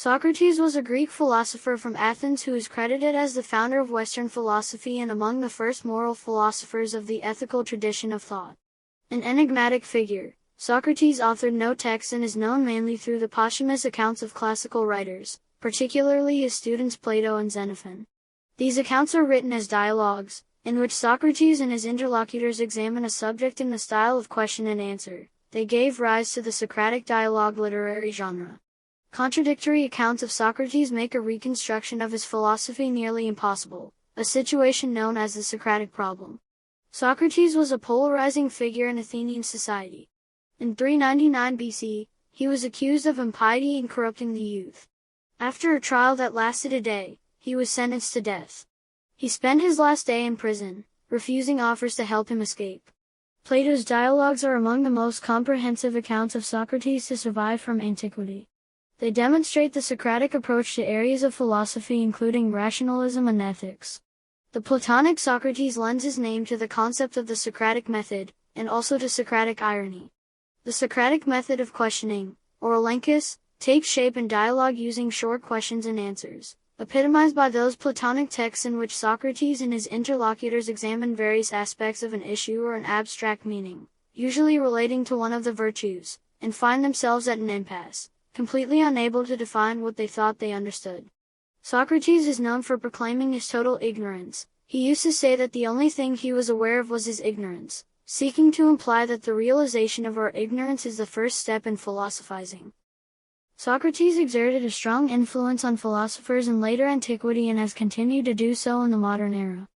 Socrates was a Greek philosopher from Athens who is credited as the founder of Western philosophy and among the first moral philosophers of the ethical tradition of thought. An enigmatic figure, Socrates authored no texts and is known mainly through the posthumous accounts of classical writers, particularly his students Plato and Xenophon. These accounts are written as dialogues, in which Socrates and his interlocutors examine a subject in the style of question and answer. They gave rise to the Socratic dialogue literary genre. Contradictory accounts of Socrates make a reconstruction of his philosophy nearly impossible, a situation known as the Socratic problem. Socrates was a polarizing figure in Athenian society. In 399 BC, he was accused of impiety and corrupting the youth. After a trial that lasted a day, he was sentenced to death. He spent his last day in prison, refusing offers to help him escape. Plato's dialogues are among the most comprehensive accounts of Socrates to survive from antiquity. They demonstrate the Socratic approach to areas of philosophy including rationalism and ethics. The Platonic Socrates lends his name to the concept of the Socratic method, and also to Socratic irony. The Socratic method of questioning, or elenchus, takes shape in dialogue using short questions and answers, epitomized by those Platonic texts in which Socrates and his interlocutors examine various aspects of an issue or an abstract meaning, usually relating to one of the virtues, and find themselves at an impasse, completely unable to define what they thought they understood. Socrates is known for proclaiming his total ignorance. He used to say that the only thing he was aware of was his ignorance, seeking to imply that the realization of our ignorance is the first step in philosophizing. Socrates exerted a strong influence on philosophers in later antiquity and has continued to do so in the modern era.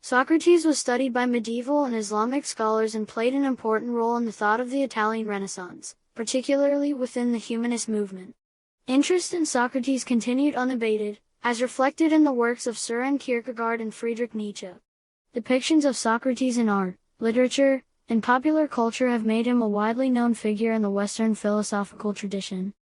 Socrates was studied by medieval and Islamic scholars and played an important role in the thought of the Italian Renaissance, particularly within the humanist movement. Interest in Socrates continued unabated, as reflected in the works of Søren Kierkegaard and Friedrich Nietzsche. Depictions of Socrates in art, literature, and popular culture have made him a widely known figure in the Western philosophical tradition.